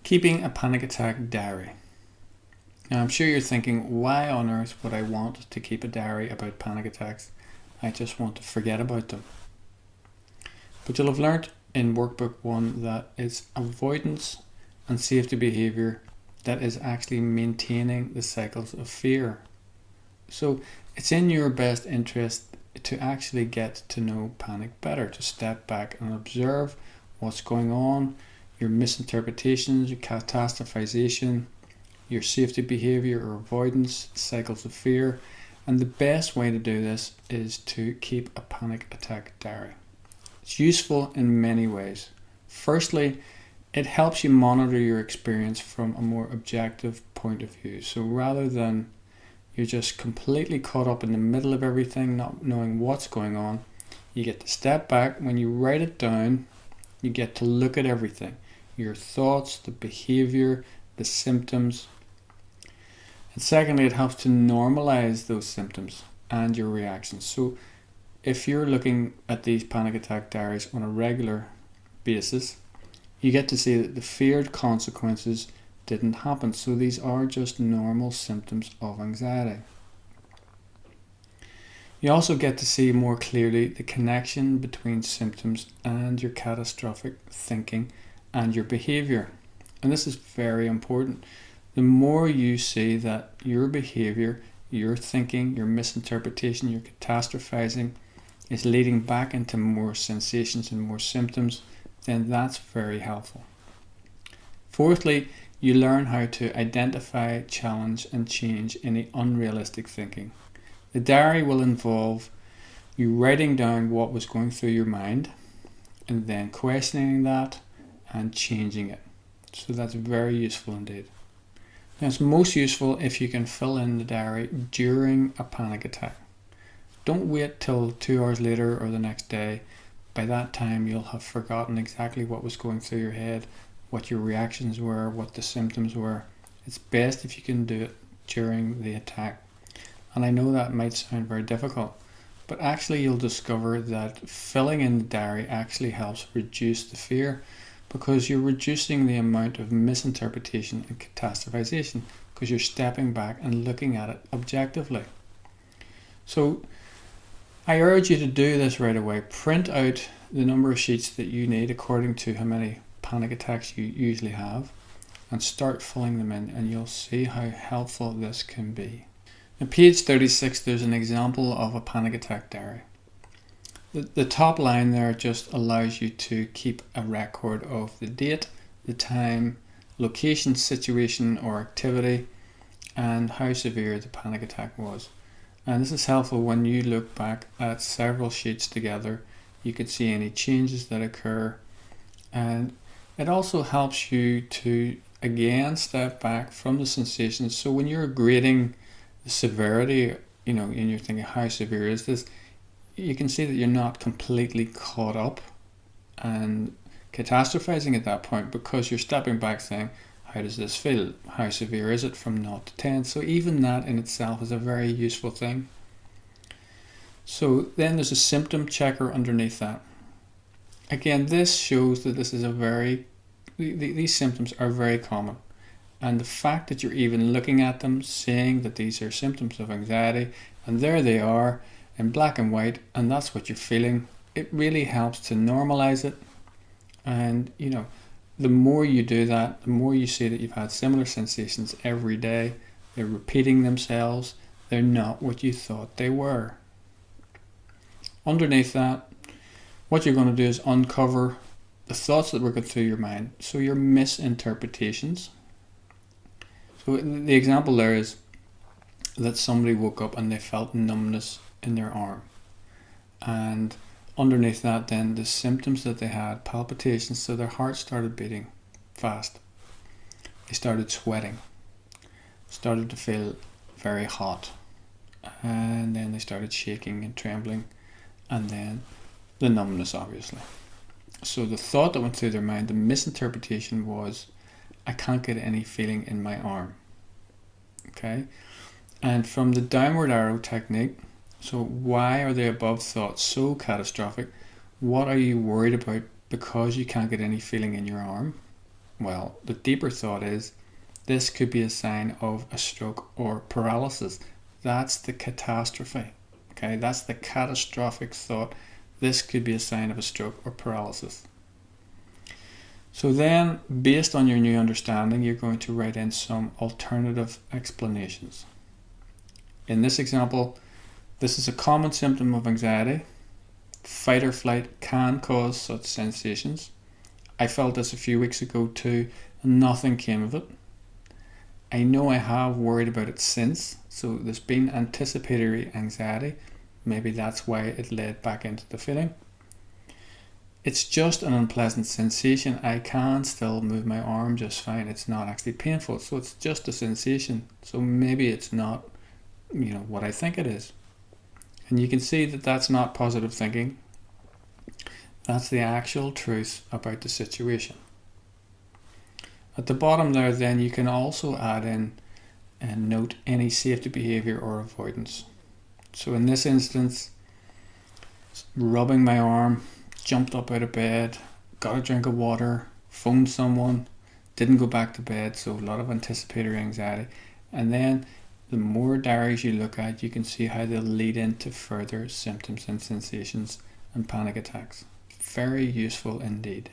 Keeping a panic attack diary. Now, I'm sure you're thinking, why on earth would I want to keep a diary about panic attacks? I just want to forget about them. But you'll have learnt in workbook 1 that it's avoidance and safety behaviour that is actually maintaining the cycles of fear. So it's in your best interest to actually get to know panic better, to step back and observe what's going on, your misinterpretations, your catastrophization, your safety behaviour or avoidance, cycles of fear. And the best way to do this is to keep a panic attack diary. It's useful in many ways. Firstly, it helps you monitor your experience from a more objective point of view. So rather than you're just completely caught up in the middle of everything, not knowing what's going on, you get to step back. When you write it down, you get to look at everything. Your thoughts, the behaviour, the symptoms. And secondly, it helps to normalize those symptoms and your reactions. So if you're looking at these panic attack diaries on a regular basis, you get to see that the feared consequences didn't happen. So these are just normal symptoms of anxiety. You also get to see more clearly the connection between symptoms and your catastrophic thinking and your behaviour. And this is very important. The more you see that your behaviour, your thinking, your misinterpretation, your catastrophizing is leading back into more sensations and more symptoms, then that's very helpful. Fourthly, you learn how to identify, challenge and change any unrealistic thinking. The diary will involve you writing down what was going through your mind and then questioning that and changing it. So that's very useful indeed. Now, it's most useful if you can fill in the diary during a panic attack. Don't wait till 2 hours later or the next day. By that time you'll have forgotten exactly what was going through your head, what your reactions were, what the symptoms were. It's best if you can do it during the attack. And I know that might sound very difficult, but actually you'll discover that filling in the diary actually helps reduce the fear, because you're reducing the amount of misinterpretation and catastrophization, because you're stepping back and looking at it objectively. So I urge you to do this right away. Print out the number of sheets that you need according to how many panic attacks you usually have, and start filling them in, and you'll see how helpful this can be. On page 36, there's an example of a panic attack diary. The top line there just allows you to keep a record of the date, the time, location, situation or activity, and how severe the panic attack was. And this is helpful when you look back at several sheets together. You can see any changes that occur, and it also helps you to again step back from the sensations. So when you're grading the severity, and you're thinking, how severe is this? You can see that you're not completely caught up and catastrophizing at that point, because you're stepping back saying, how does this feel? How severe is it from 0 to 10? So even that in itself is a very useful thing. So then there's a symptom checker underneath that. Again, this shows that this is these symptoms are very common. And the fact that you're even looking at them, saying that these are symptoms of anxiety, and there they are in black and white, and that's what you're feeling, it really helps to normalize it. And the more you do that, the more you see that you've had similar sensations every day. They're repeating themselves. They're not what you thought they were. Underneath that, what you're going to do is uncover the thoughts that were going through your mind. So your misinterpretations. So the example there is that somebody woke up and they felt numbness in their arm. And underneath that then, the symptoms that they had, palpitations, so their heart started beating fast. They started sweating, started to feel very hot, and then they started shaking and trembling, and then the numbness, obviously. So the thought that went through their mind, the misinterpretation was, I can't get any feeling in my arm. Okay? And from the downward arrow technique, so why are the above thoughts so catastrophic? What are you worried about because you can't get any feeling in your arm? Well, the deeper thought is this could be a sign of a stroke or paralysis. That's the catastrophe. Okay, that's the catastrophic thought. This could be a sign of a stroke or paralysis. So then, based on your new understanding, you're going to write in some alternative explanations. In this example, this is a common symptom of anxiety. Fight or flight can cause such sensations. I felt this a few weeks ago too, and nothing came of it. I know I have worried about it since, so there's been anticipatory anxiety. Maybe that's why it led back into the feeling. It's just an unpleasant sensation. I can still move my arm just fine. It's not actually painful, so it's just a sensation. So maybe it's not, what I think it is. And you can see that that's not positive thinking. That's the actual truth about the situation. At the bottom there, then, you can also add in and note any safety behavior or avoidance. So in this instance, rubbing my arm, jumped up out of bed, got a drink of water, phoned someone, didn't go back to bed, so a lot of anticipatory anxiety. And then the more diaries you look at, you can see how they'll lead into further symptoms and sensations and panic attacks. Very useful indeed.